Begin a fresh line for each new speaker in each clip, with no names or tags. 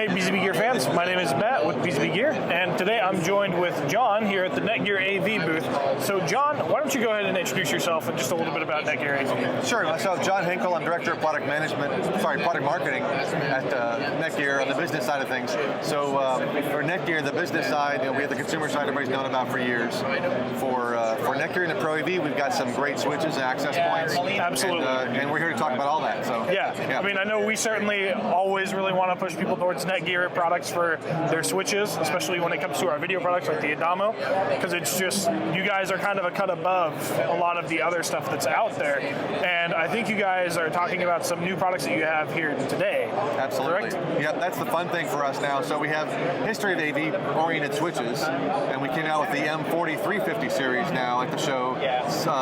Hey BZB Gear fans, my name is Matt with BZB Gear, and today I'm joined with John here at the NETGEAR AV booth. So John, why don't you go ahead and introduce yourself and just a little bit about NETGEAR AV.
Sure, myself, John Hinkle, I'm Director of Product Marketing at NETGEAR on the business side of things. So for NETGEAR, the business side, we have the consumer side everybody's known about for years. For NETGEAR and the Pro AV, we've got some great switches and access points.
Absolutely.
And we're here to talk about all that. So
yeah. I mean, I know we certainly always really want to push people towards NETGEAR products for their switches, especially when it comes to our video products like the Adamo, because it's just, you guys are kind of a cut above a lot of the other stuff that's out there. And I think you guys are talking about some new products that you have here today.
Absolutely.
Correct?
Yep, that's the fun thing for us now. So we have history of AV-oriented switches, and we came out with the M40-350 series now at the show,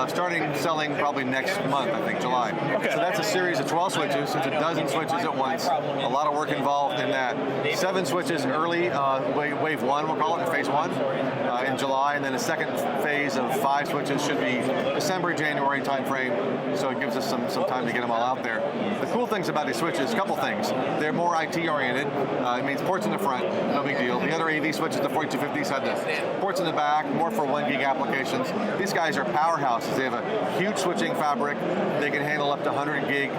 starting selling probably next month, I think, July.
Okay.
So that's a series of 12 switches. It's a dozen switches at once. A lot of work involved in that. 7 switches early, wave 1, we'll call it, phase 1, in July, and then a second phase of 5 switches should be December, January timeframe, so it gives us some time to get them all out there. The cool things about these switches, a couple things. They're more IT-oriented. It means ports in the front, no big deal. The other AV switches, the 4250s, had the ports in the back, more for 1 gig applications. These guys are powerhouses. They have a huge switching fabric. They can handle up to 100 gig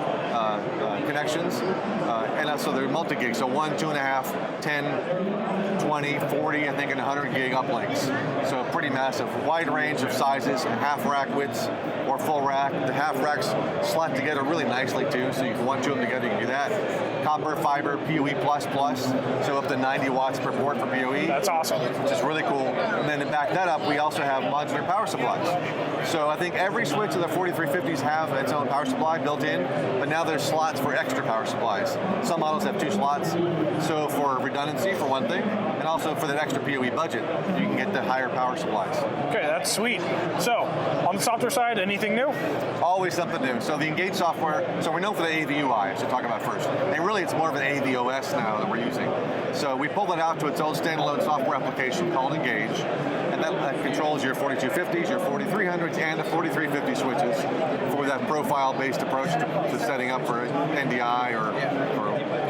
connections, and so they're multi-gig, so 1, 2.5, 10, 20, 40, I think, and 100 gig uplinks. So pretty massive. Wide range of sizes, half rack widths or full rack. The half racks slot together really nicely too, so you can want 2 of them together, you can do that. Copper, fiber, PoE++, so up to 90 watts per port for PoE.
That's awesome.
Which is really cool. And then to back that up, we also have modular power supplies. So I think every switch of the 4350s have its own power supply built in, but now there's slots for extra power supplies. Some models have 2 slots, so for redundancy, for one thing, and also for that extra PoE budget, you can get the higher power supplies.
Okay, that's sweet. So, on the software side, anything new?
Always something new. So the Engage software, so we're known for the AV UI, I should talk about first. And really it's more of an AV OS now that we're using. So we pulled it out to its own standalone software application called Engage, and that controls your 4250s, your 4300s, and the 4350 switches for that profile-based approach to setting up for NDI or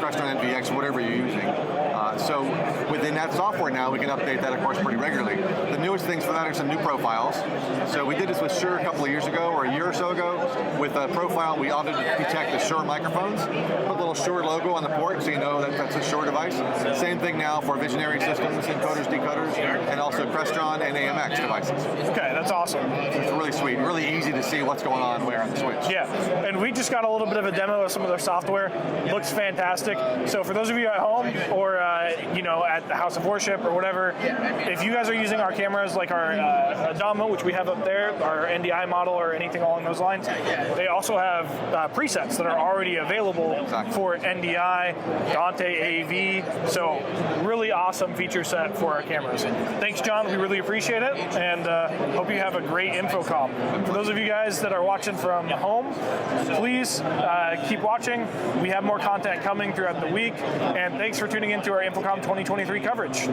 Crestron NVX, whatever you're using. So within that software now, we can update that, of course, pretty regularly. The newest things for that are some new profiles. So we did this with Shure a couple of years ago, or a year or so ago. With a profile, we auto detect the Shure microphones, put a little Shure logo on the port so you know that that's a Shure device. Same thing now for visionary systems, encoders, decoders, and also Crestron and AMX devices.
Okay, that's awesome.
It's really sweet, really easy to see what's going on where on the switch.
Yeah, and we just got a little bit of a demo of some of their software. Looks fantastic. So for those of you at home or at the house of worship or whatever, if you guys are using our cameras like our Adamo, which we have up there, our NDI model or anything along those lines, they also have presets that are already available for NDI, Dante AV, so really awesome feature set for our cameras. Thanks, John. We really appreciate it, and hope you have a great InfoComm. For those of you guys that are watching from home, please keep watching. We have more content coming throughout the week, and thanks for tuning into our InfoComm 2023 coverage.